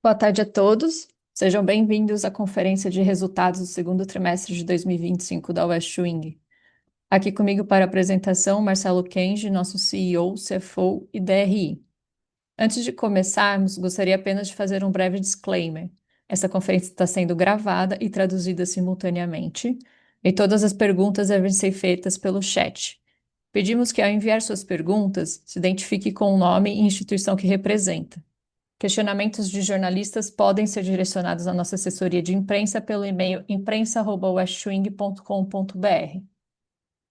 Boa tarde a todos. Sejam bem-vindos à conferência de resultados do segundo trimestre de 2025 da West Wing. Aqui comigo para a apresentação, Marcelo Kenji, nosso CEO, CFO e DRI. Antes de começarmos, gostaria apenas de fazer um breve disclaimer. Essa conferência está sendo gravada e traduzida simultaneamente, e todas as perguntas devem ser feitas pelo chat. Pedimos que, ao enviar suas perguntas, se identifique com o nome e instituição que representa. Questionamentos de jornalistas podem ser direcionados à nossa assessoria de imprensa pelo e-mail imprensa@westwing.com.br.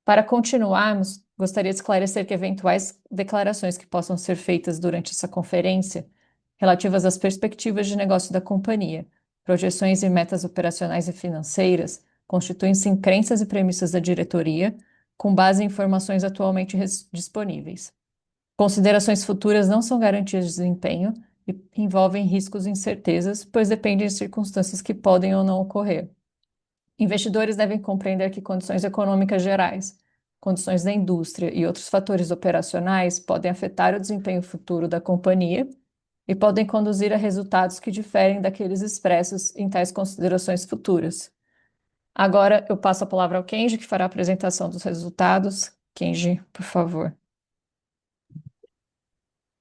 Para continuarmos, gostaria de esclarecer que eventuais declarações que possam ser feitas durante essa conferência, relativas às perspectivas de negócio da companhia, projeções e metas operacionais e financeiras, constituem-se em crenças e premissas da diretoria, com base em informações atualmente disponíveis. Considerações futuras não são garantias de desempenho e envolvem riscos e incertezas, pois dependem de circunstâncias que podem ou não ocorrer. Investidores devem compreender que condições econômicas gerais, condições da indústria e outros fatores operacionais podem afetar o desempenho futuro da companhia e podem conduzir a resultados que diferem daqueles expressos em tais considerações futuras. Agora eu passo a palavra ao Kenji, que fará a apresentação dos resultados. Kenji, por favor.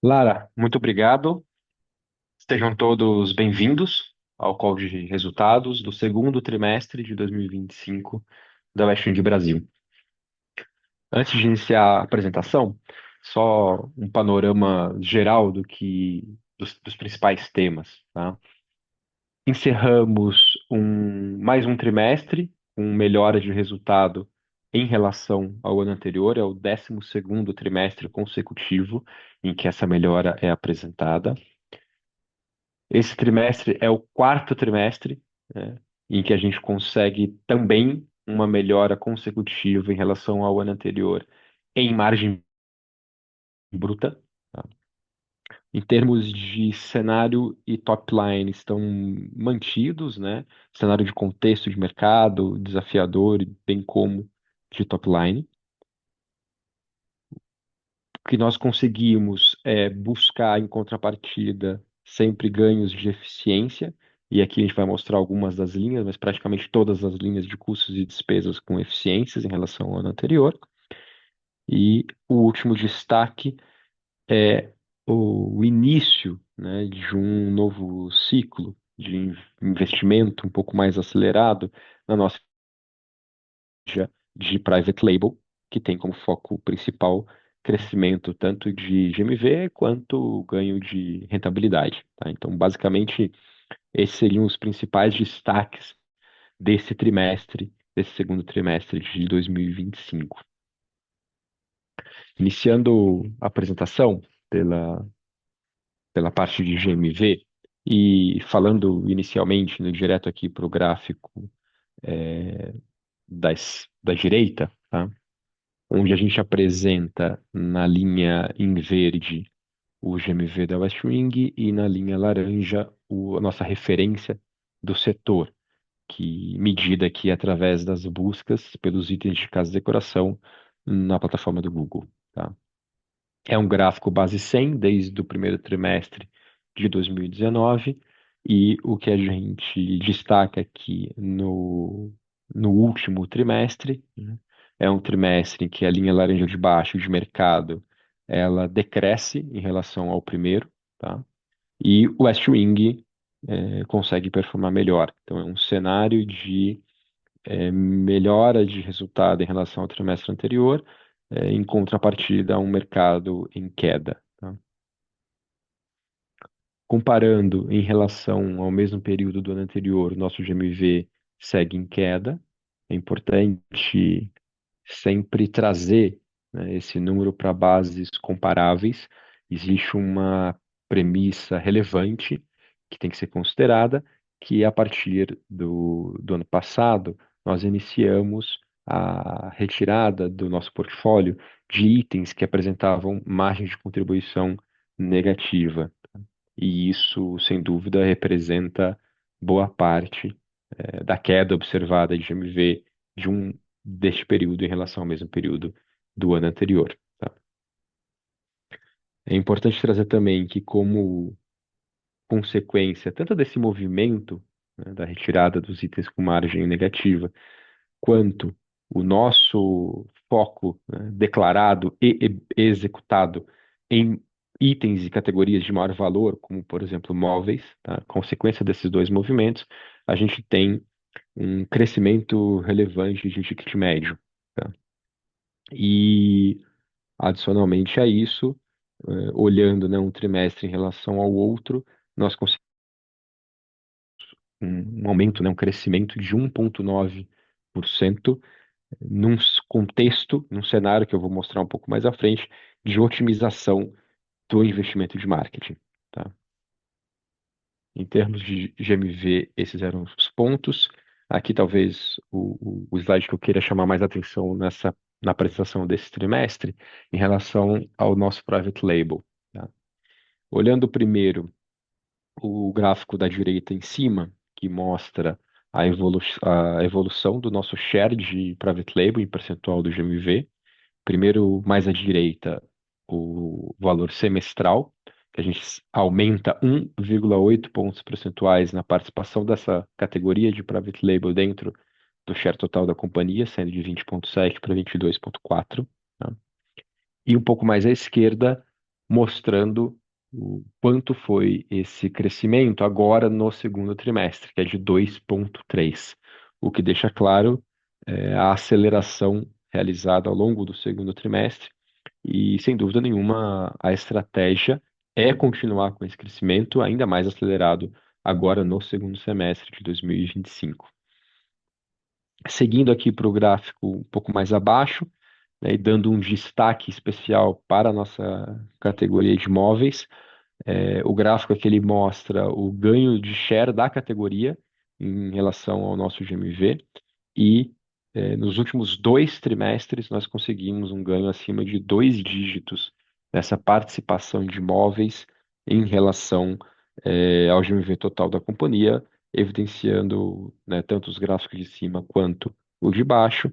Lara, muito obrigado. Estejam todos bem-vindos ao call de resultados do segundo trimestre de 2025 da Westwing Brasil. Antes de iniciar a apresentação, só um panorama geral dos principais temas, tá? Encerramos mais um trimestre com melhora de resultado em relação ao ano anterior, é o 12º trimestre consecutivo em que essa melhora é apresentada. Esse trimestre é o quarto trimestre, né, em que a gente consegue também uma melhora consecutiva em relação ao ano anterior em margem bruta. Tá? Em termos de cenário e top line estão mantidos, né? Cenário de contexto de mercado, desafiador, bem como de top line. O que nós conseguimos é buscar em contrapartida sempre ganhos de eficiência, e aqui a gente vai mostrar algumas das linhas, mas praticamente todas as linhas de custos e despesas com eficiências em relação ao ano anterior. E o último destaque é o início, né, de um novo ciclo de investimento um pouco mais acelerado na nossa de private label, que tem como foco principal crescimento tanto de GMV quanto ganho de rentabilidade, tá? Então, basicamente, esses seriam os principais destaques desse trimestre, desse segundo trimestre de 2025. Iniciando a apresentação pela parte de GMV e falando inicialmente, no direto aqui para o gráfico da direita, tá? Onde a gente apresenta na linha em verde o GMV da Westwing e na linha laranja a nossa referência do setor, que medida aqui através das buscas pelos itens de casa e decoração na plataforma do Google. Tá? É um gráfico base 100 desde o primeiro trimestre de 2019 e o que a gente destaca aqui no último trimestre, né, é um trimestre em que a linha laranja de baixo de mercado ela decresce em relação ao primeiro, tá? E o West Wing consegue performar melhor. Então é um cenário de melhora de resultado em relação ao trimestre anterior, em contrapartida a um mercado em queda. Tá? Comparando em relação ao mesmo período do ano anterior, o nosso GMV segue em queda. É importante sempre trazer, né, esse número para bases comparáveis. Existe uma premissa relevante que tem que ser considerada, que a partir do ano passado, nós iniciamos a retirada do nosso portfólio de itens que apresentavam margem de contribuição negativa. E isso, sem dúvida, representa boa parte, da queda observada de GMV deste período em relação ao mesmo período do ano anterior. Tá? É importante trazer também que, como consequência tanto desse movimento, né, da retirada dos itens com margem negativa, quanto o nosso foco, né, declarado e executado em itens e categorias de maior valor, como, por exemplo, móveis, tá? Consequência desses dois movimentos, a gente tem um crescimento relevante de ticket médio, tá? E, adicionalmente a isso, olhando, né, um trimestre em relação ao outro, nós conseguimos um aumento, né, um crescimento de 1,9% num contexto, num cenário que eu vou mostrar um pouco mais à frente, de otimização do investimento de marketing, tá? Em termos de GMV, esses eram os pontos. Aqui, talvez, o slide que eu queira chamar mais atenção na apresentação desse trimestre, em relação ao nosso private label, tá? Olhando primeiro o gráfico da direita em cima, que mostra a evolução do nosso share de private label em percentual do GMV. Primeiro, mais à direita, o valor semestral, que a gente aumenta 1,8 pontos percentuais na participação dessa categoria de private label dentro do share total da companhia, saindo de 20,7 para 22,4. Tá? E um pouco mais à esquerda, mostrando o quanto foi esse crescimento agora no segundo trimestre, que é de 2,3, o que deixa claro a aceleração realizada ao longo do segundo trimestre. E, sem dúvida nenhuma, a estratégia é continuar com esse crescimento ainda mais acelerado agora no segundo semestre de 2025. Seguindo aqui para o gráfico um pouco mais abaixo, né, e dando um destaque especial para a nossa categoria de móveis, o gráfico aqui ele mostra o ganho de share da categoria em relação ao nosso GMV e nos últimos 2 trimestres nós conseguimos um ganho acima de 2 dígitos nessa participação de móveis em relação ao GMV total da companhia, evidenciando, né, tanto os gráficos de cima quanto o de baixo,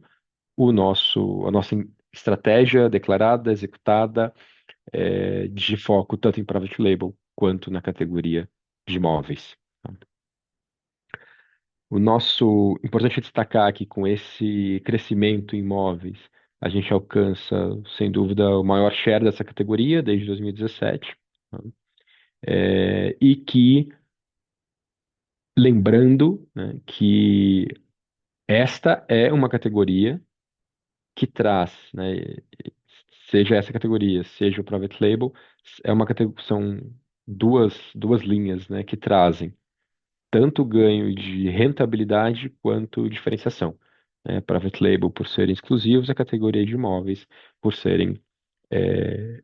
a nossa estratégia declarada, executada, de foco tanto em private label quanto na categoria de imóveis. O nosso importante destacar aqui com esse crescimento em imóveis, a gente alcança, sem dúvida, o maior share dessa categoria desde 2017, né? E que, lembrando, né, que esta é uma categoria que traz, né, seja essa categoria, seja o private label, são duas linhas, né, que trazem tanto ganho de rentabilidade quanto diferenciação. Private label por serem exclusivos, a categoria de imóveis por serem é,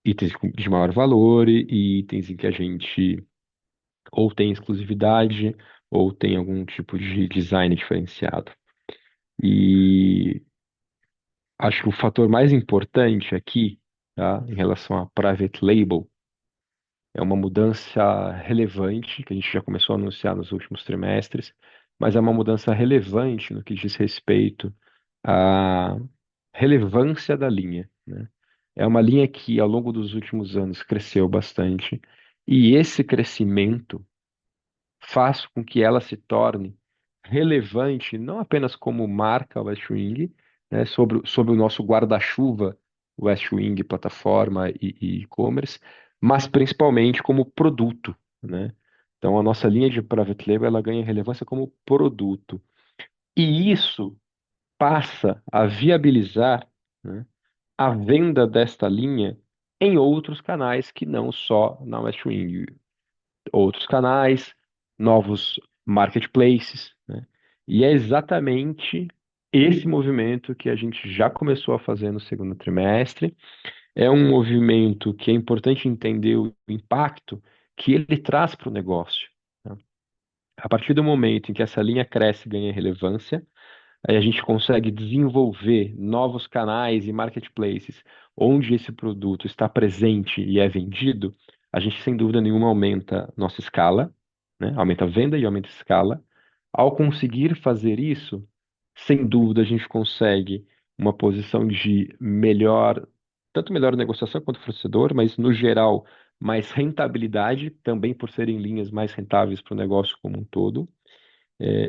itens de maior valor e itens em que a gente ou tem exclusividade ou tem algum tipo de design diferenciado. E acho que o fator mais importante aqui, tá, em relação a private label, é uma mudança relevante, que a gente já começou a anunciar nos últimos trimestres, mas é uma mudança relevante no que diz respeito à relevância da linha, né? É uma linha que, ao longo dos últimos anos, cresceu bastante, e esse crescimento faz com que ela se torne relevante, não apenas como marca West Wing, né, sobre o nosso guarda-chuva West Wing, plataforma e e-commerce, mas principalmente como produto, né? Então, a nossa linha de private label ela ganha relevância como produto. E isso passa a viabilizar, né, a venda desta linha em outros canais que não só na West Wing, outros canais, novos marketplaces, né? E é exatamente esse movimento que a gente já começou a fazer no segundo trimestre. É um movimento que é importante entender o impacto que ele traz para o negócio, né? A partir do momento em que essa linha cresce e ganha relevância, aí a gente consegue desenvolver novos canais e marketplaces onde esse produto está presente e é vendido. A gente, sem dúvida nenhuma, aumenta nossa escala, né? Aumenta a venda e aumenta a escala. Ao conseguir fazer isso, sem dúvida a gente consegue uma posição de melhor, tanto melhor negociação quanto fornecedor, mas no geral, mais rentabilidade, também por serem linhas mais rentáveis para o negócio como um todo.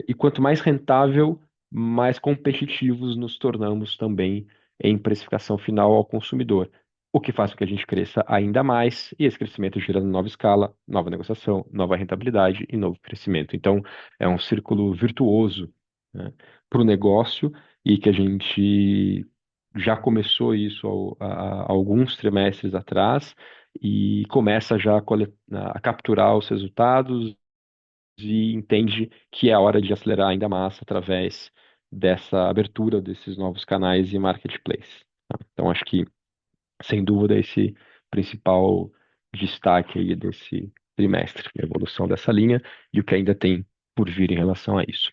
E quanto mais rentável, mais competitivos nos tornamos também em precificação final ao consumidor. O que faz com que a gente cresça ainda mais, e esse crescimento gerando nova escala, nova negociação, nova rentabilidade e novo crescimento. Então, é um círculo virtuoso, né, para o negócio e que a gente já começou isso há alguns trimestres atrás e começa já a capturar os resultados e entende que é a hora de acelerar ainda mais através dessa abertura desses novos canais e marketplace. Tá? Então, acho que, sem dúvida, esse principal destaque aí desse trimestre, a evolução dessa linha e o que ainda tem por vir em relação a isso.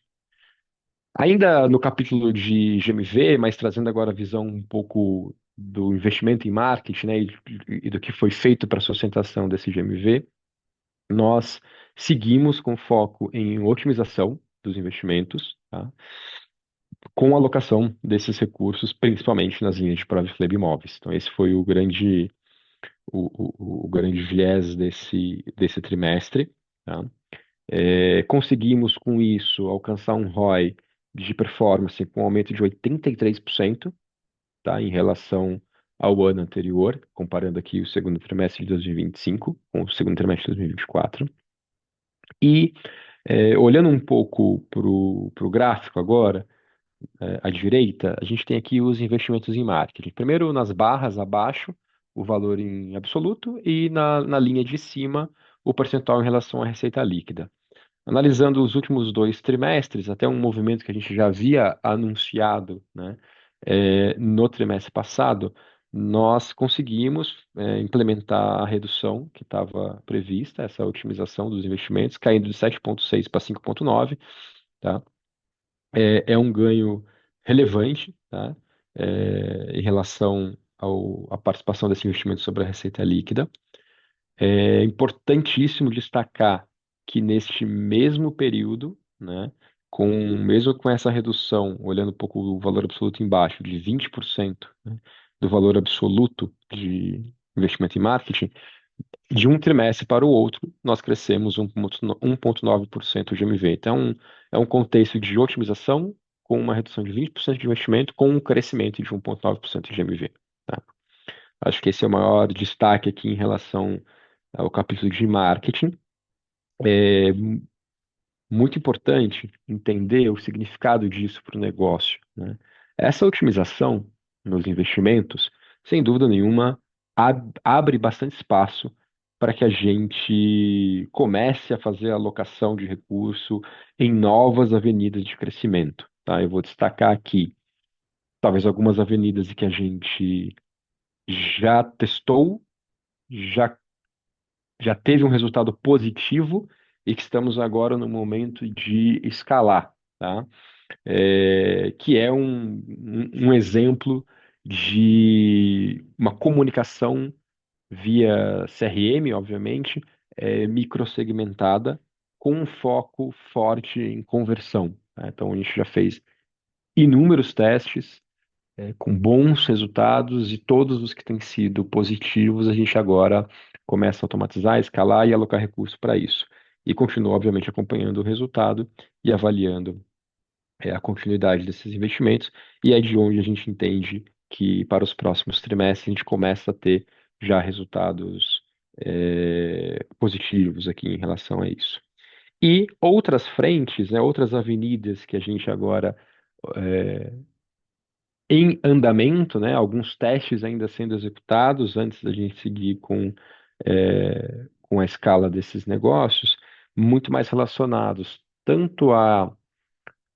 Ainda no capítulo de GMV, mas trazendo agora a visão um pouco do investimento em marketing, né, e do que foi feito para a sustentação desse GMV, nós seguimos com foco em otimização dos investimentos, tá? Com a alocação desses recursos, principalmente nas linhas de Private Label imóveis. Então, esse foi o grande viés desse trimestre, tá? Conseguimos, com isso, alcançar um ROI de performance com um aumento de 83%, tá? Em relação ao ano anterior, comparando aqui o segundo trimestre de 2025 com o segundo trimestre de 2024. E olhando um pouco para o gráfico agora, à direita, a gente tem aqui os investimentos em marketing. Primeiro, nas barras abaixo, o valor em absoluto, e na linha de cima, o percentual em relação à receita líquida. Analisando os últimos dois trimestres, até um movimento que a gente já havia anunciado, né, no trimestre passado, nós conseguimos implementar a redução que estava prevista, essa otimização dos investimentos, caindo de 7,6 para 5,9, tá? É um ganho relevante, tá? Em relação à participação desse investimento sobre a receita líquida. É importantíssimo destacar que neste mesmo período, né, mesmo com essa redução, olhando um pouco o valor absoluto embaixo, de 20%, né, do valor absoluto de investimento em marketing, de um trimestre para o outro, nós crescemos 1,9% de MV. Então, é um contexto de otimização com uma redução de 20% de investimento, com um crescimento de 1,9% de MV. Tá? Acho que esse é o maior destaque aqui em relação ao capítulo de marketing. É muito importante entender o significado disso para o negócio, né? Essa otimização nos investimentos, sem dúvida nenhuma, abre bastante espaço para que a gente comece a fazer a alocação de recurso em novas avenidas de crescimento, tá? Eu vou destacar aqui, talvez algumas avenidas que a gente já testou, já já teve um resultado positivo e que estamos agora no momento de escalar, tá? Que é um exemplo de uma comunicação via CRM, obviamente, microsegmentada, com um foco forte em conversão, tá? Então, a gente já fez inúmeros testes, com bons resultados e todos os que têm sido positivos, a gente agora começa a automatizar, escalar e alocar recursos para isso. E continua, obviamente, acompanhando o resultado e avaliando a continuidade desses investimentos, e é de onde a gente entende que para os próximos trimestres a gente começa a ter já resultados positivos aqui em relação a isso. E outras frentes, né, outras avenidas que a gente agora é, em andamento, né? Alguns testes ainda sendo executados antes da gente seguir com a escala desses negócios, muito mais relacionados tanto a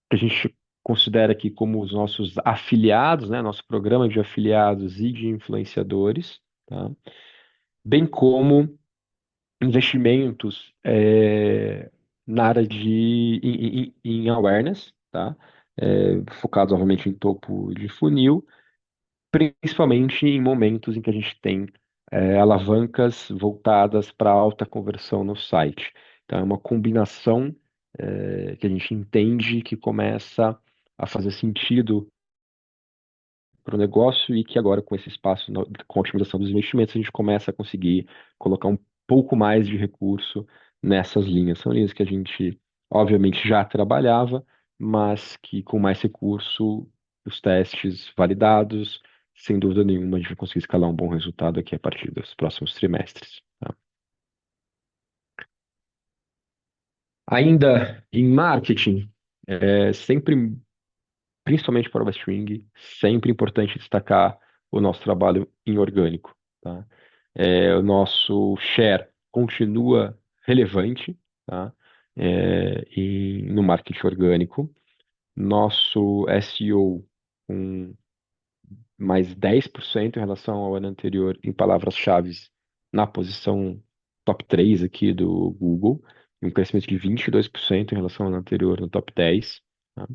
que a gente considera aqui como os nossos afiliados, né? Nosso programa de afiliados e de influenciadores, tá? Bem como investimentos na área em awareness, tá? Focados, obviamente, em topo de funil, principalmente em momentos em que a gente tem alavancas voltadas para alta conversão no site. Então, é uma combinação que a gente entende que começa a fazer sentido para o negócio e que agora, com esse espaço, com a otimização dos investimentos, a gente começa a conseguir colocar pouco mais de recurso nessas linhas. São linhas que a gente, obviamente, já trabalhava, mas que com mais recurso, os testes validados, sem dúvida nenhuma, a gente vai conseguir escalar um bom resultado aqui a partir dos próximos trimestres. Tá? Ainda em marketing, sempre, principalmente para o Westwing, sempre importante destacar o nosso trabalho em orgânico. Tá? O nosso share continua relevante, tá? No marketing orgânico. Nosso SEO com mais 10% em relação ao ano anterior em palavras-chave na posição top 3 aqui do Google, e um crescimento de 22% em relação ao ano anterior no top 10. Tá?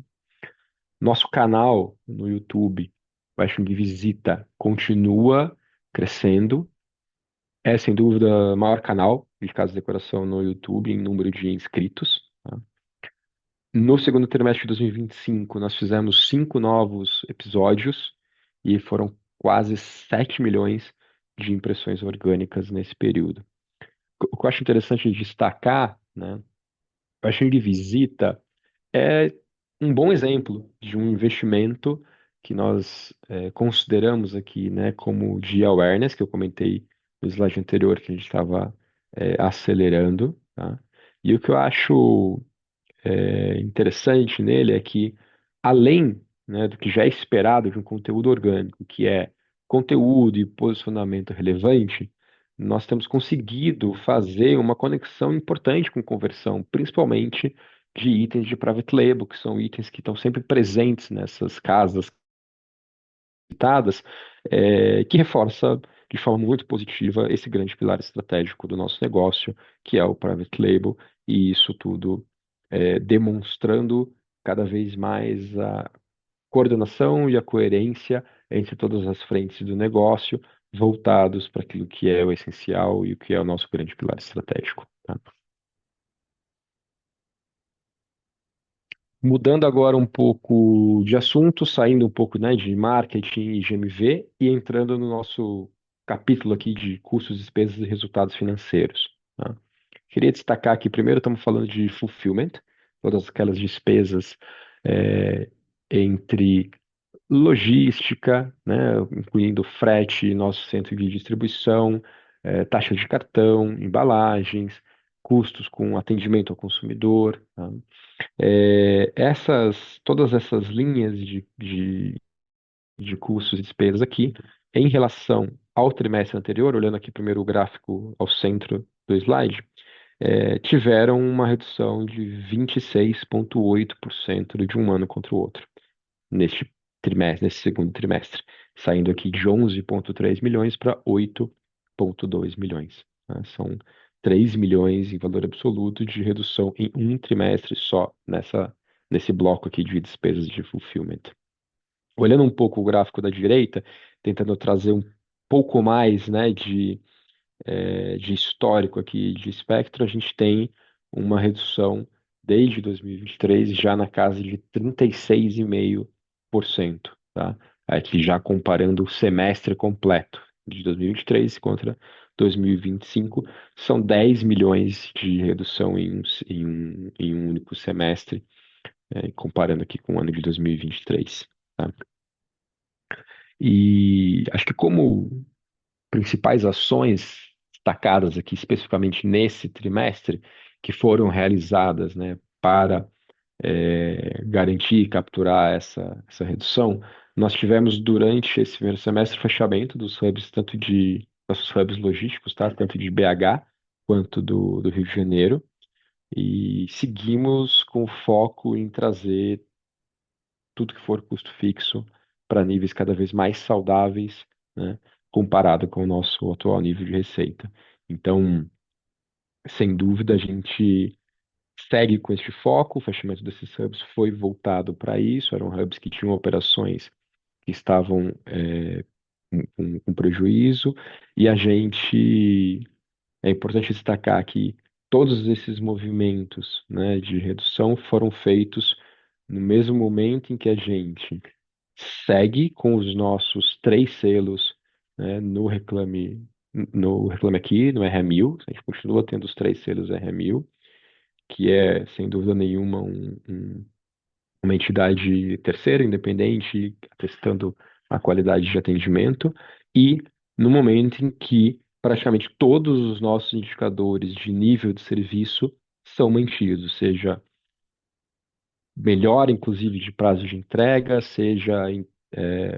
Nosso canal no YouTube, Washington Visita, continua crescendo. É, sem dúvida, o maior canal de casa de decoração no YouTube em número de inscritos. Tá? No segundo trimestre de 2025, nós fizemos 5 novos episódios e foram quase 7 milhões de impressões orgânicas nesse período. O que eu acho interessante de destacar, né, eu acho que Visita é um bom exemplo de um investimento que nós consideramos aqui, né, como de awareness, que eu comentei no slide anterior, que a gente estava acelerando, tá? E o que eu acho interessante nele é que, além, né, do que já é esperado de um conteúdo orgânico, que é conteúdo e posicionamento relevante, nós temos conseguido fazer uma conexão importante com conversão, principalmente de itens de private label, que são itens que estão sempre presentes nessas casas citadas, que reforça de forma muito positiva esse grande pilar estratégico do nosso negócio, que é o private label, e isso tudo demonstrando cada vez mais a coordenação e a coerência entre todas as frentes do negócio, voltados para aquilo que é o essencial e o que é o nosso grande pilar estratégico. Tá? Mudando agora um pouco de assunto, saindo um pouco, né, de marketing e GMV e entrando no nosso capítulo aqui de custos, despesas e resultados financeiros. Tá? Queria destacar aqui, primeiro estamos falando de fulfillment, todas aquelas despesas é, entre logística, né, incluindo frete, nosso centro de distribuição, taxa de cartão, embalagens, custos com atendimento ao consumidor. Tá? Todas essas linhas de custos e despesas aqui, em relação ao trimestre anterior, olhando aqui primeiro o gráfico ao centro do slide, tiveram uma redução de 26,8% de um ano contra o outro, neste trimestre, nesse segundo trimestre, saindo aqui de 11,3 milhões para 8,2 milhões. Né? São 3 milhões em valor absoluto de redução em um trimestre só nesse bloco aqui de despesas de fulfillment. Olhando um pouco o gráfico da direita, tentando trazer um pouco mais, né, de histórico aqui de espectro, a gente tem uma redução desde 2023 já na casa de 36,5%, tá? Aqui já comparando o semestre completo de 2023 contra 2025, são 10 milhões de redução em um único semestre, comparando aqui com o ano de 2023, tá? E acho que como principais ações destacadas aqui, especificamente nesse trimestre, que foram realizadas, né, para garantir e capturar essa redução, nós tivemos durante esse primeiro semestre o fechamento dos hubs, tanto de nossos hubs logísticos, tá? Tanto de BH quanto do Rio de Janeiro, e seguimos com foco em trazer tudo que for custo fixo para níveis cada vez mais saudáveis, né, comparado com o nosso atual nível de receita. Então, sem dúvida, a gente segue com este foco. O fechamento desses hubs foi voltado para isso. Eram hubs que tinham operações que estavam com prejuízo, e a gente é importante destacar que todos esses movimentos, né, de redução foram feitos no mesmo momento em que a gente segue com os nossos 3 selos, né, no Reclame no Reclame Aqui, no RA1000, a gente continua tendo os três selos RA1000, que é, sem dúvida nenhuma, uma entidade terceira, independente, testando a qualidade de atendimento, e no momento em que praticamente todos os nossos indicadores de nível de serviço são mantidos, seja melhor, inclusive, de prazo de entrega, seja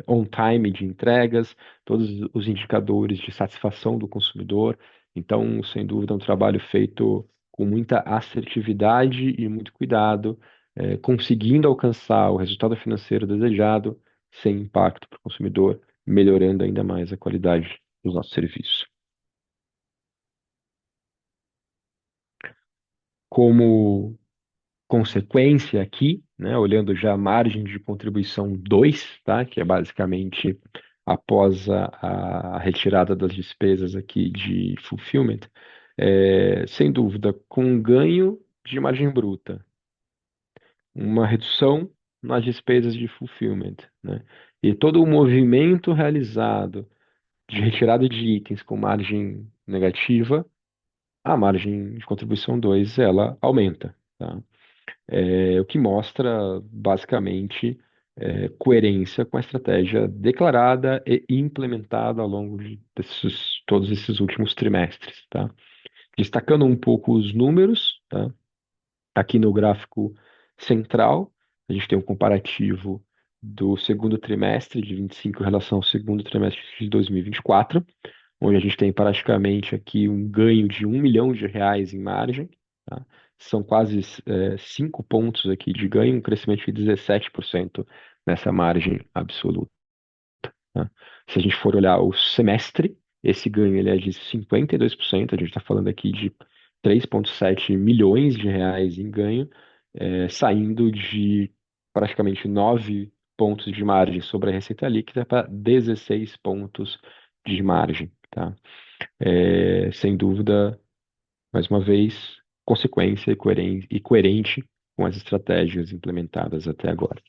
on time de entregas, todos os indicadores de satisfação do consumidor. Então, sem dúvida, é um trabalho feito com muita assertividade e muito cuidado, conseguindo alcançar o resultado financeiro desejado sem impacto para o consumidor, melhorando ainda mais a qualidade dos nossos serviços. Como consequência aqui, né, olhando já a margem de contribuição 2, tá, que é basicamente após a retirada das despesas aqui de fulfillment, sem dúvida, com um ganho de margem bruta, uma redução nas despesas de fulfillment, né, e todo o movimento realizado de retirada de itens com margem negativa, a margem de contribuição 2 ela aumenta, tá? O que mostra, basicamente, coerência com a estratégia declarada e implementada ao longo todos esses últimos trimestres, tá? Destacando um pouco os números, tá? Aqui no gráfico central, a gente tem um comparativo do segundo trimestre de 25 em relação ao segundo trimestre de 2024, onde a gente tem praticamente aqui um ganho de R$ 1 milhão em margem, tá? São quase 5 pontos aqui de ganho, um crescimento de 17% nessa margem absoluta, tá? Se a gente for olhar o semestre, esse ganho ele é de 52%, a gente está falando aqui de R$ 3,7 milhões em ganho, saindo de praticamente 9 pontos de margem sobre a receita líquida para 16 pontos de margem, tá? Sem dúvida, mais uma vez, consequência e coerente com as estratégias implementadas até agora.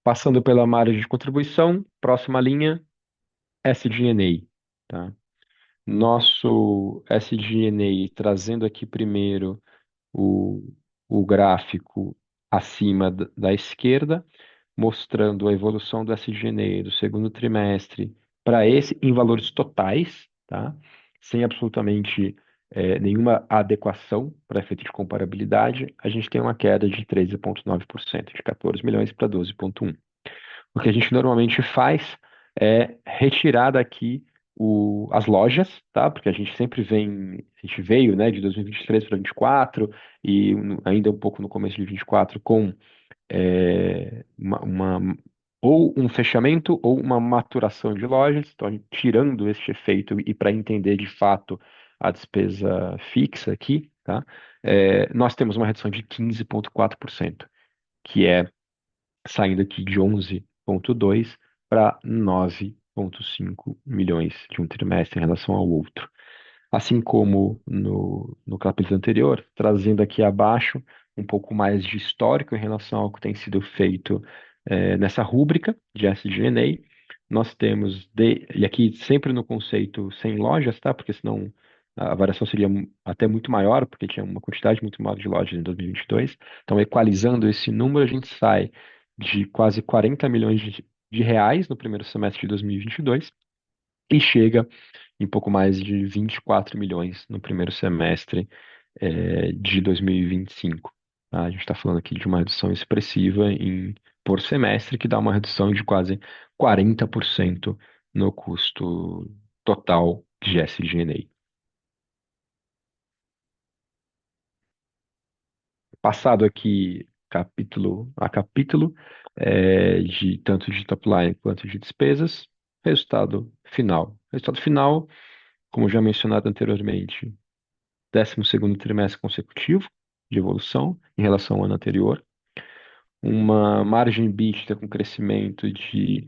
Passando pela margem de contribuição, próxima linha, SG&A, tá? Nosso SG&A, trazendo aqui primeiro o, o gráfico acima da esquerda, mostrando a evolução do SG&A do segundo trimestre para esse em valores totais, tá? Sem absolutamente nenhuma adequação para efeito de comparabilidade, a gente tem uma queda de 13,9%, de 14 milhões para 12,1. O que a gente normalmente faz é retirar daqui as lojas, tá? Porque a gente sempre a gente veio, né, de 2023 para 2024 e ainda um pouco no começo de 2024 com ou um fechamento ou uma maturação de lojas, então tirando este efeito e para entender de fato a despesa fixa aqui, tá? Nós temos uma redução de 15,4%, que é saindo aqui de 11,2 para 9,5 milhões de um trimestre em relação ao outro. Assim como no capítulo anterior, trazendo aqui abaixo um pouco mais de histórico em relação ao que tem sido feito nessa rúbrica de SG&A, nós temos, e aqui sempre no conceito sem lojas, tá? Porque senão a variação seria até muito maior, porque tinha uma quantidade muito maior de lojas em 2022. Então, equalizando esse número, a gente sai de quase 40 milhões de reais no primeiro semestre de 2022 e chega em pouco mais de 24 milhões no primeiro semestre de 2025. Tá? A gente está falando aqui de uma redução expressiva por semestre, que dá uma redução de quase 40% no custo total de SG&A. Passado aqui capítulo a capítulo, de tanto de top line quanto de despesas, resultado final. Resultado final, como já mencionado anteriormente, 12º trimestre consecutivo de evolução em relação ao ano anterior, uma margem EBITDA com crescimento de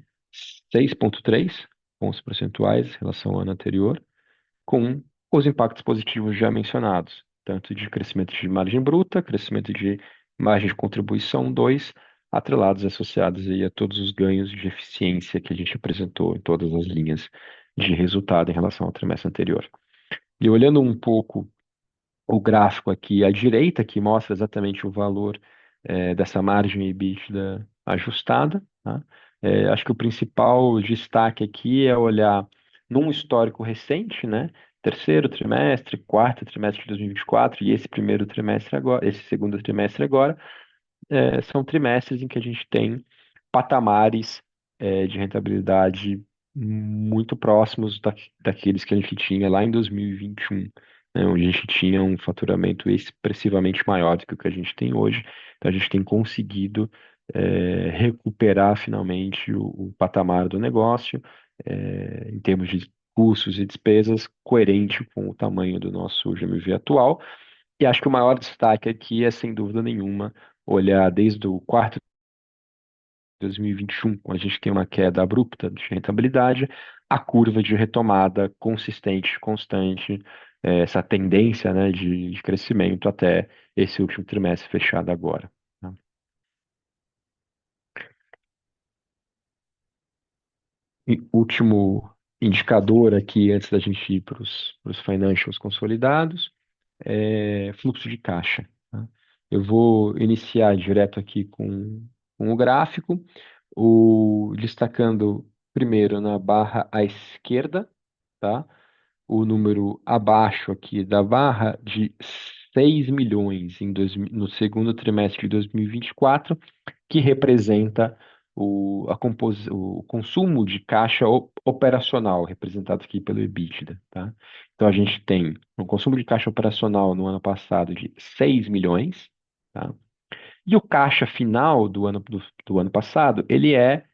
6,3 pontos percentuais em relação ao ano anterior, com os impactos positivos já mencionados, tanto de crescimento de margem bruta, crescimento de margem de contribuição 2, atrelados e associados aí a todos os ganhos de eficiência que a gente apresentou em todas as linhas de resultado em relação ao trimestre anterior. E olhando um pouco o gráfico aqui à direita, que mostra exatamente o valor dessa margem EBITDA ajustada, tá? Acho que o principal destaque aqui é olhar num histórico recente, né? Terceiro trimestre, quarto trimestre de 2024 e esse primeiro trimestre agora, esse segundo trimestre agora, são trimestres em que a gente tem patamares de rentabilidade muito próximos daqueles que a gente tinha lá em 2021, né, onde a gente tinha um faturamento expressivamente maior do que o que a gente tem hoje. Então, a gente tem conseguido recuperar finalmente o patamar do negócio, em termos de custos e despesas, coerente com o tamanho do nosso GMV atual. E acho que o maior destaque aqui é, sem dúvida nenhuma, olhar desde o quarto de 2021, quando a gente tem uma queda abrupta de rentabilidade, a curva de retomada consistente, constante, essa tendência, né, de crescimento até esse último trimestre fechado agora, tá? E último indicador aqui, antes da gente ir para os financials consolidados, fluxo de caixa, tá? Eu vou iniciar direto aqui com o gráfico, destacando primeiro na barra à esquerda, tá? O número abaixo aqui da barra de 6 milhões no segundo trimestre de 2024, que representa o consumo de caixa operacional, representado aqui pelo EBITDA, tá? Então, a gente tem um consumo de caixa operacional no ano passado de 6 milhões, tá? E o caixa final do ano passado, ele é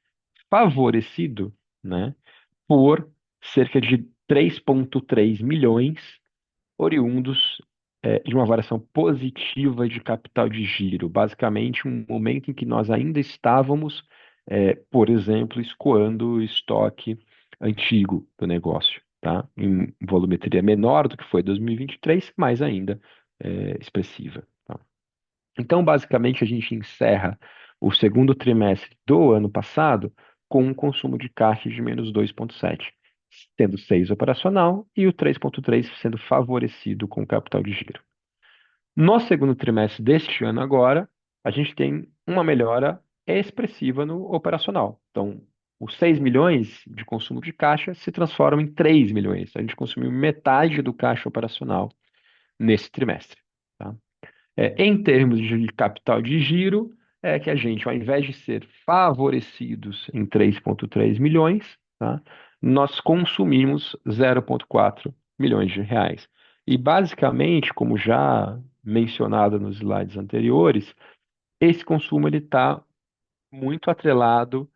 favorecido, né, por cerca de 3,3 milhões oriundos de uma variação positiva de capital de giro. Basicamente, um momento em que nós ainda estávamos, por exemplo, escoando o estoque antigo do negócio, tá? Em volumetria menor do que foi 2023, mas ainda expressiva, tá? Então, basicamente, a gente encerra o segundo trimestre do ano passado com um consumo de caixa de menos 2,7, sendo 6 operacional e o 3,3 sendo favorecido com o capital de giro. No segundo trimestre deste ano agora, a gente tem uma melhora expressiva no operacional. Então, os 6 milhões de consumo de caixa se transformam em 3 milhões. A gente consumiu metade do caixa operacional nesse trimestre, tá? Em termos de capital de giro, é que a gente, ao invés de ser favorecidos em 3,3 milhões, tá, nós consumimos 0,4 milhões de reais. E basicamente, como já mencionado nos slides anteriores, esse consumo ele está muito atrelado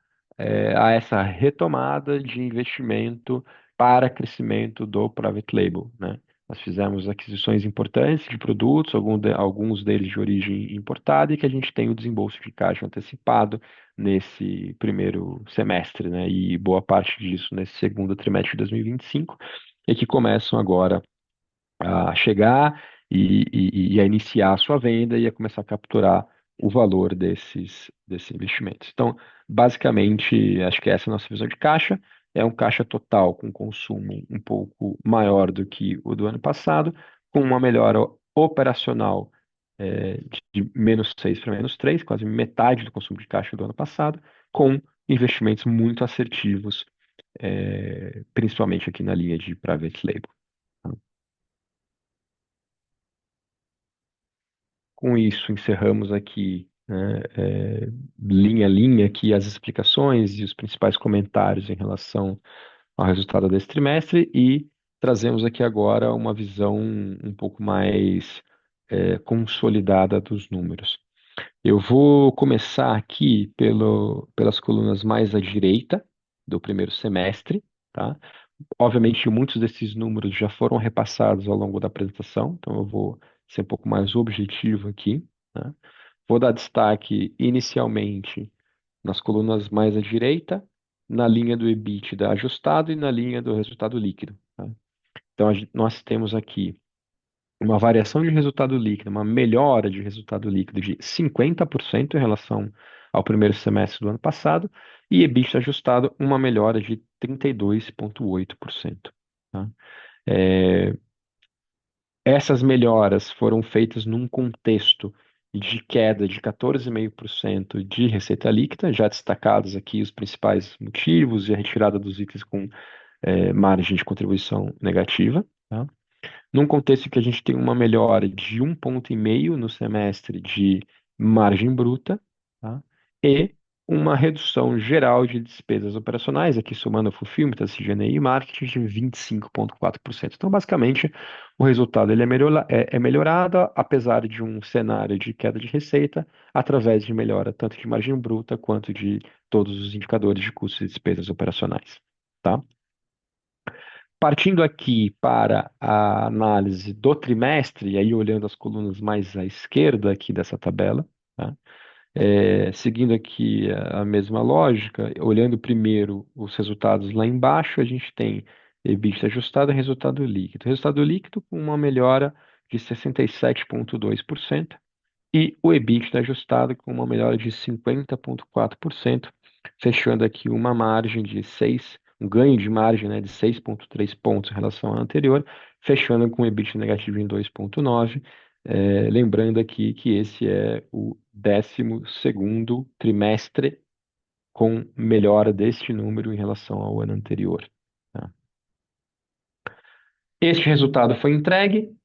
a essa retomada de investimento para crescimento do private label, né? Nós fizemos aquisições importantes de produtos, alguns deles de origem importada, e que a gente tem o desembolso de caixa antecipado nesse primeiro semestre, né? E boa parte disso nesse segundo trimestre de 2025, e que começam agora a chegar e a iniciar a sua venda e a começar a capturar o valor desses investimentos. Então, basicamente, acho que essa é a nossa visão de caixa. É um caixa total com consumo um pouco maior do que o do ano passado, com uma melhora operacional de menos 6 para menos 3, quase metade do consumo de caixa do ano passado, com investimentos muito assertivos, principalmente aqui na linha de private label. Com isso, encerramos aqui, né, linha a linha aqui as explicações e os principais comentários em relação ao resultado desse trimestre e trazemos aqui agora uma visão um pouco mais consolidada dos números. Eu vou começar aqui pelas colunas mais à direita do primeiro semestre, tá? Obviamente, muitos desses números já foram repassados ao longo da apresentação, então eu vou ser um pouco mais objetivo aqui, né? Vou dar destaque inicialmente nas colunas mais à direita, na linha do EBITDA ajustado e na linha do resultado líquido, tá? Então, nós temos aqui uma variação de resultado líquido, uma melhora de resultado líquido de 50% em relação ao primeiro semestre do ano passado, e EBITDA ajustado, uma melhora de 32,8%. Tá? É, Essas melhoras foram feitas num contexto de queda de 14,5% de receita líquida, já destacados aqui os principais motivos e a retirada dos itens com margem de contribuição negativa. Tá? Num contexto que a gente tem uma melhora de 1,5 ponto no semestre de margem bruta, tá? E uma redução geral de despesas operacionais, aqui somando fulfillment, SG&A e marketing, de 25,4%. Então, basicamente, o resultado ele é melhorado, apesar de um cenário de queda de receita, através de melhora tanto de margem bruta quanto de todos os indicadores de custos e despesas operacionais. Tá? Partindo aqui para a análise do trimestre, e aí olhando as colunas mais à esquerda aqui dessa tabela, tá? Seguindo aqui a mesma lógica, olhando primeiro os resultados lá embaixo, a gente tem EBITDA ajustado e resultado líquido. Resultado líquido com uma melhora de 67,2% e o EBITDA ajustado com uma melhora de 50,4%, fechando aqui uma margem de 6, um ganho de margem, né, de 6,3 pontos em relação à anterior, fechando com EBITDA negativo em 2,9. Lembrando aqui que esse é o 12º trimestre com melhora deste número em relação ao ano anterior. Tá? Este resultado foi entregue,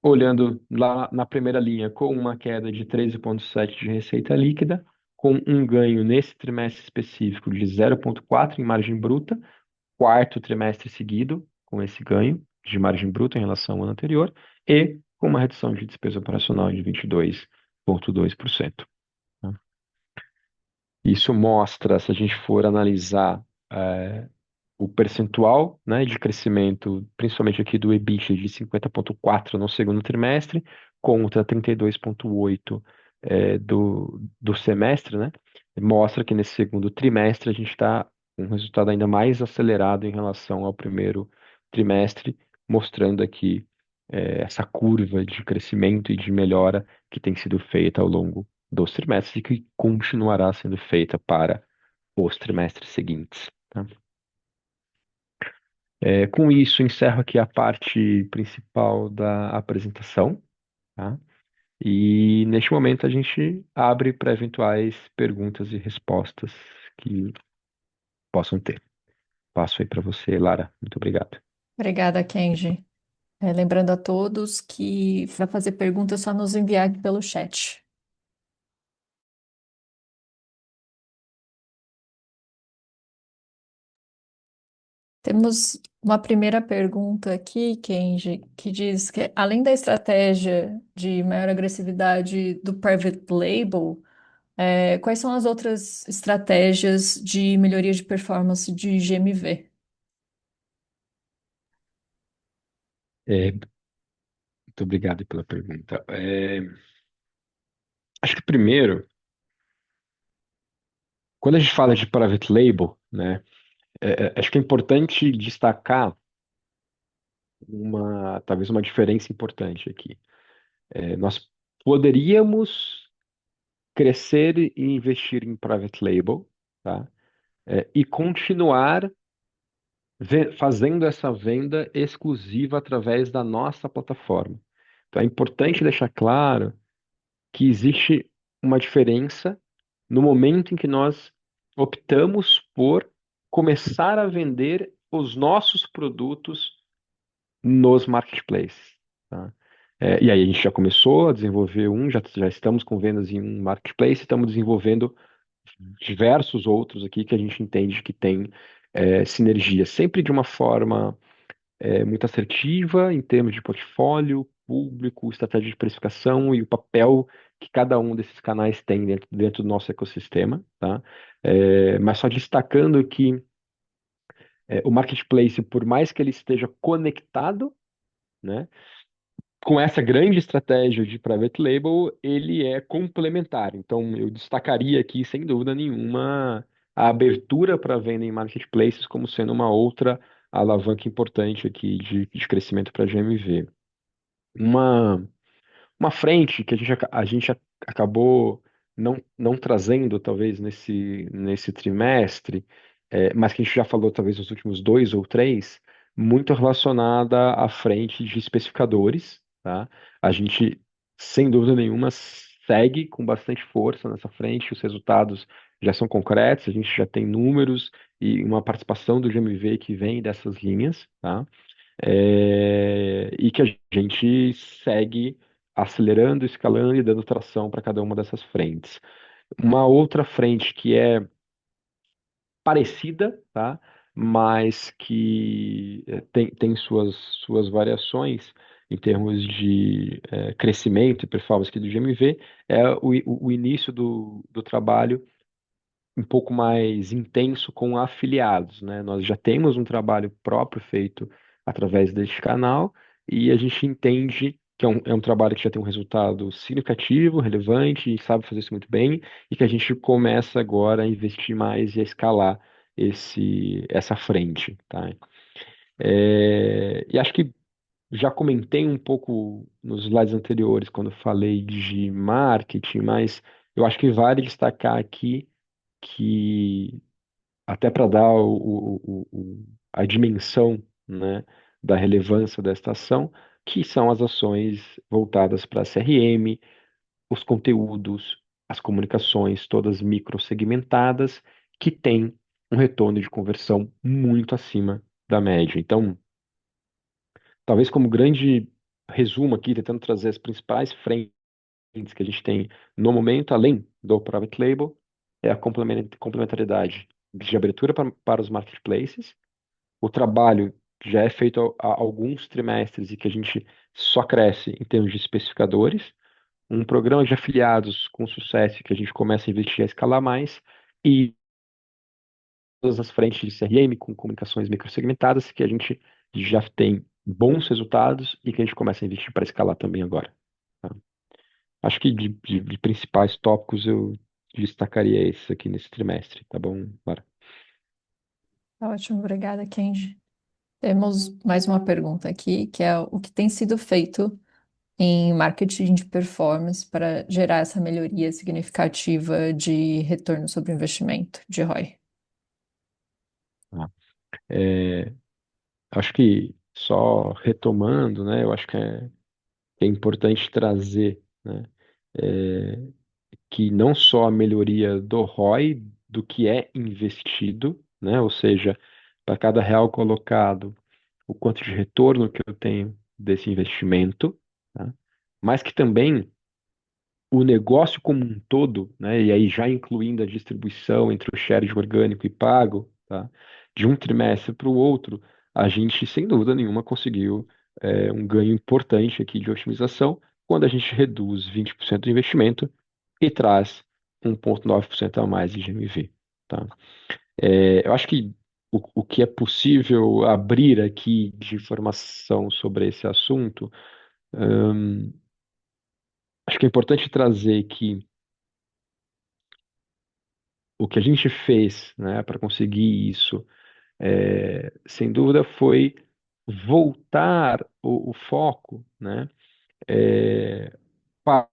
olhando lá na primeira linha, com uma queda de 13,7 de receita líquida, com um ganho nesse trimestre específico de 0,4 em margem bruta, quarto trimestre seguido com esse ganho de margem bruta em relação ao ano anterior, e com uma redução de despesa operacional de 22,2%. Tá? Isso mostra, se a gente for analisar eh, o percentual, né, de crescimento, principalmente aqui do EBITDA de 50,4 no segundo trimestre, contra 32,8 do semestre, né, mostra que nesse segundo trimestre a gente está com um resultado ainda mais acelerado em relação ao primeiro trimestre, mostrando aqui essa curva de crescimento e de melhora que tem sido feita ao longo dos trimestres e que continuará sendo feita para os trimestres seguintes. Tá? Com isso, encerro aqui a parte principal da apresentação, tá? E neste momento a gente abre para eventuais perguntas e respostas que possam ter. Passo aí para você, Lara. Muito obrigado. Obrigada, Kenji. Lembrando a todos que para fazer perguntas é só nos enviar aqui pelo chat. Temos uma primeira pergunta aqui, Kenji, que diz que além da estratégia de maior agressividade do private label, quais são as outras estratégias de melhoria de performance de GMV? Muito obrigado pela pergunta. Acho que primeiro, quando a gente fala de private label, né, acho que é importante destacar talvez uma diferença importante aqui. Nós poderíamos crescer e investir em private label, tá? E continuar fazendo essa venda exclusiva através da nossa plataforma. Então, é importante deixar claro que existe uma diferença no momento em que nós optamos por começar a vender os nossos produtos nos marketplaces. Tá? E aí a gente já começou a desenvolver já estamos com vendas em um marketplace, estamos desenvolvendo diversos outros aqui que a gente entende que tem sinergia, sempre de uma forma muito assertiva em termos de portfólio, público, estratégia de precificação e o papel que cada um desses canais tem dentro do nosso ecossistema, tá? Mas só destacando que o marketplace, por mais que ele esteja conectado, né, com essa grande estratégia de private label, ele é complementar. Então, eu destacaria aqui, sem dúvida nenhuma, a abertura para venda em marketplaces como sendo uma outra alavanca importante aqui de crescimento para GMV. Uma, uma frente que a gente acabou não trazendo, talvez, nesse trimestre, mas que a gente já falou, talvez, nos últimos dois ou três, muito relacionada à frente de especificadores, tá? A gente, sem dúvida nenhuma, segue com bastante força nessa frente, os resultados já são concretos, a gente já tem números e uma participação do GMV que vem dessas linhas, tá? E que a gente segue acelerando, escalando e dando tração para cada uma dessas frentes. Uma outra frente que é parecida, tá? Mas que tem suas variações em termos de crescimento e performance aqui do GMV, é o início do trabalho um pouco mais intenso com afiliados, né? Nós já temos um trabalho próprio feito através deste canal e a gente entende que é um trabalho que já tem um resultado significativo, relevante, e sabe fazer isso muito bem, e que a gente começa agora a investir mais e a escalar essa frente, tá? E acho que já comentei um pouco nos slides anteriores quando falei de marketing, mas eu acho que vale destacar aqui que até para dar a dimensão, né, da relevância desta ação, que são as ações voltadas para CRM, os conteúdos, as comunicações, todas microsegmentadas, que têm um retorno de conversão muito acima da média. Então, talvez como grande resumo aqui, tentando trazer as principais frentes que a gente tem no momento, além do private label, é a complementariedade de abertura para os marketplaces, o trabalho que já é feito há alguns trimestres e que a gente só cresce em termos de especificadores, um programa de afiliados com sucesso que a gente começa a investir a escalar mais, e todas as frentes de CRM com comunicações microsegmentadas que a gente já tem bons resultados e que a gente começa a investir para escalar também agora. Tá? Acho que de principais tópicos eu destacaria esse aqui nesse trimestre, tá bom, Lara? Tá ótimo, obrigada, Kenji. Temos mais uma pergunta aqui, que é o que tem sido feito em marketing de performance para gerar essa melhoria significativa de retorno sobre o investimento, de ROI. Tá. É, acho que só retomando, né, eu acho que é importante trazer, né, é, que não só a melhoria do ROI, do que é investido, né, ou seja, para cada real colocado, o quanto de retorno que eu tenho desse investimento, tá? Mas que também o negócio como um todo, né, e aí já incluindo a distribuição entre o share de orgânico e pago, tá, de um trimestre para o outro, a gente, sem dúvida nenhuma, conseguiu um ganho importante aqui de otimização quando a gente reduz 20% do investimento e traz 1,9% a mais de GMV. Tá? Eu acho que o que é possível abrir aqui de informação sobre esse assunto, acho que é importante trazer que o que a gente fez, né, para conseguir isso, sem dúvida, foi voltar o foco, né, para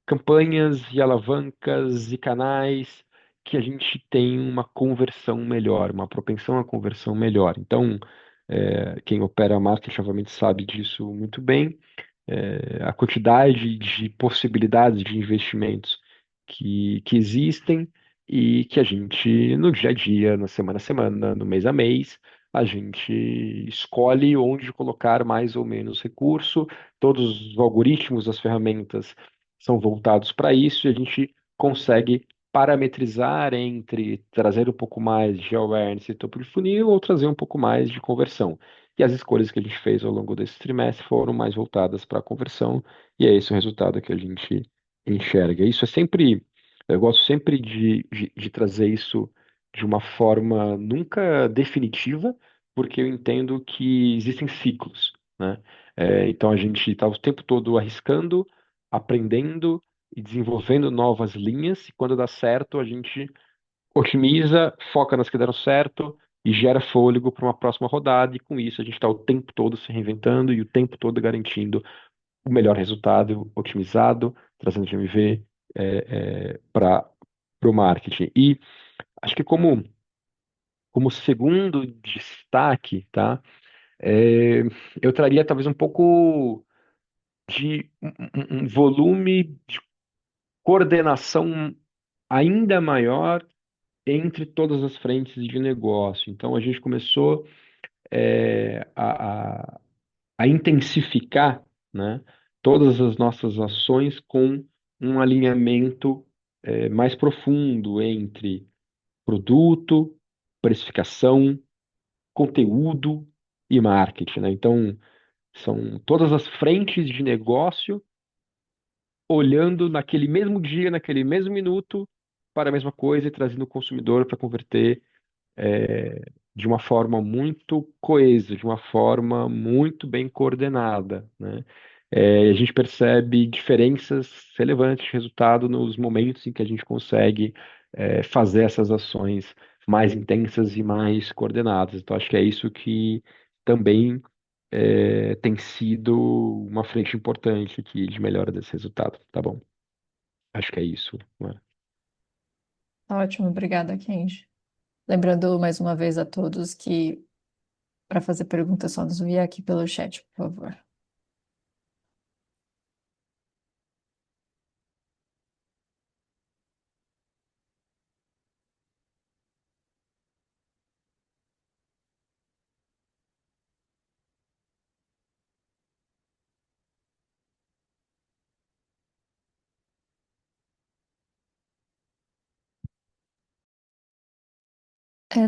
campanhas e alavancas e canais que a gente tem uma conversão melhor, uma propensão à conversão melhor. Então, quem opera marketing, obviamente, sabe disso muito bem. A quantidade de possibilidades de investimentos que existem e que a gente, no dia a dia, na semana a semana, no mês a mês, a gente escolhe onde colocar mais ou menos recurso. Todos os algoritmos, as ferramentas são voltados para isso e a gente consegue parametrizar entre trazer um pouco mais de awareness e topo de funil ou trazer um pouco mais de conversão. E as escolhas que a gente fez ao longo desse trimestre foram mais voltadas para a conversão, e é esse o resultado que a gente enxerga. Isso é sempre, eu gosto sempre de trazer isso de uma forma nunca definitiva, porque eu entendo que existem ciclos, né? Então a gente está o tempo todo arriscando, aprendendo e desenvolvendo novas linhas, e quando dá certo, a gente otimiza, foca nas que deram certo e gera fôlego para uma próxima rodada, e com isso a gente está o tempo todo se reinventando e o tempo todo garantindo o melhor resultado, otimizado, trazendo GMV para o marketing. E acho que como segundo destaque, tá? É, eu traria talvez um pouco de um volume de coordenação ainda maior entre todas as frentes de negócio. Então, a gente começou a intensificar, né, todas as nossas ações com um alinhamento mais profundo entre produto, precificação, conteúdo e marketing, né? Então, são todas as frentes de negócio olhando naquele mesmo dia, naquele mesmo minuto, para a mesma coisa e trazendo o consumidor para converter de uma forma muito coesa, de uma forma muito bem coordenada, né? A gente percebe diferenças relevantes de resultado nos momentos em que a gente consegue fazer essas ações mais intensas e mais coordenadas. Então, acho que é isso que também tem sido uma frente importante aqui de melhora desse resultado, tá bom? Acho que é isso, Mara. Tá ótimo, obrigada, Kenji. Lembrando mais uma vez a todos que para fazer perguntas só nos enviar aqui pelo chat, por favor.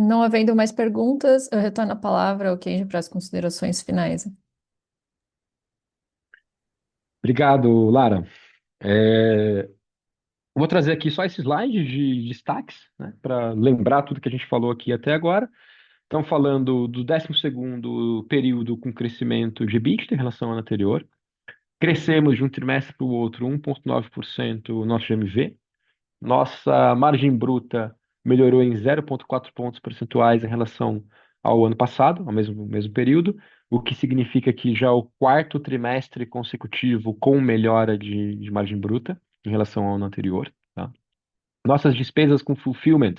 Não havendo mais perguntas, eu retorno a palavra ao Kenji para as considerações finais. Obrigado, Lara. É, Vou trazer aqui só esse slide de destaques, né, para lembrar tudo que a gente falou aqui até agora. Estamos falando do 12º período com crescimento de EBITDA em relação ao ano anterior. Crescemos de um trimestre para o outro 1,9% o nosso GMV. Nossa margem bruta melhorou em 0,4 pontos percentuais em relação ao ano passado, ao mesmo período, o que significa que já é o quarto trimestre consecutivo com melhora de margem bruta em relação ao ano anterior. Tá? Nossas despesas com fulfillment,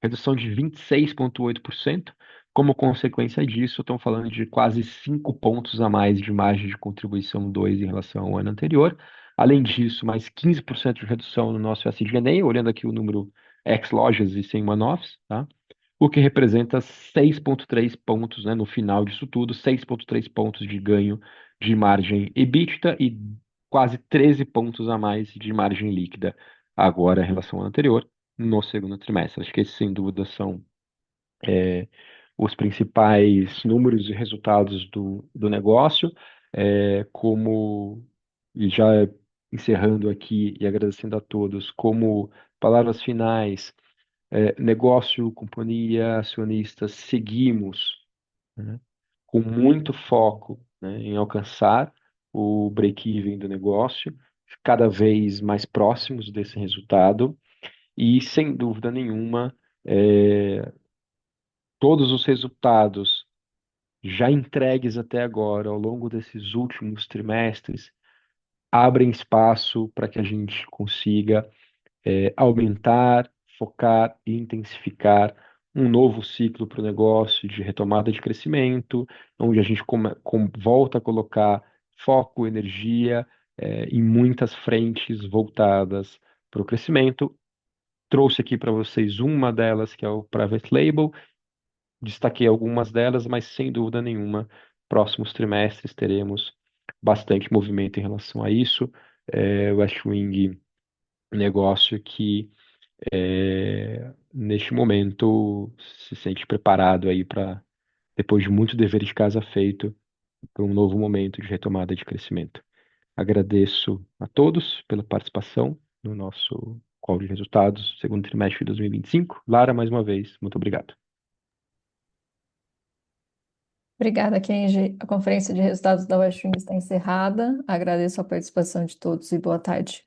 redução de 26,8%. Como consequência disso, estamos falando de quase 5 pontos a mais de margem de contribuição 2 em relação ao ano anterior. Além disso, mais 15% de redução no nosso SG&A, olhando aqui o número ex lojas e sem one-offs, tá? O que representa 6,3 pontos, né, no final disso tudo, 6,3 pontos de ganho de margem EBITDA e quase 13 pontos a mais de margem líquida agora em relação ao anterior, no segundo trimestre. Acho que esses, sem dúvida, são os principais números e resultados do negócio. Como, e já encerrando aqui e agradecendo a todos, como palavras finais, negócio, companhia, acionistas, seguimos, né, com muito foco, né, em alcançar o break-even do negócio, cada vez mais próximos desse resultado. E, sem dúvida nenhuma, todos os resultados já entregues até agora, ao longo desses últimos trimestres, abrem espaço para que a gente consiga aumentar, focar e intensificar um novo ciclo para o negócio de retomada de crescimento, onde a gente volta a colocar foco, energia, em muitas frentes voltadas para o crescimento. Trouxe aqui para vocês uma delas, que é o Private Label. Destaquei algumas delas, mas sem dúvida nenhuma, próximos trimestres teremos bastante movimento em relação a isso. O West Wing, negócio que neste momento se sente preparado aí para, depois de muito dever de casa feito, para um novo momento de retomada de crescimento. Agradeço a todos pela participação no nosso call de resultados, segundo trimestre de 2025. Lara, mais uma vez, muito obrigado. Obrigada, Kenji. A conferência de resultados da Westwing está encerrada. Agradeço a participação de todos e boa tarde.